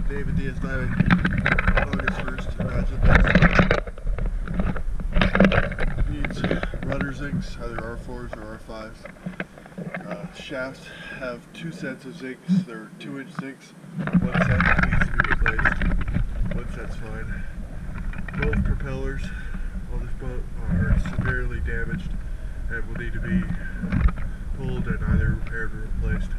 David Diaz diving August 1st. Imagine this. Needs rudder zincs, either R4s or R5s. Shafts have two sets of zincs. They're 2-inch zincs. One set needs to be replaced. One set's fine. Both propellers on this boat are severely damaged and will need to be pulled and either repaired or replaced.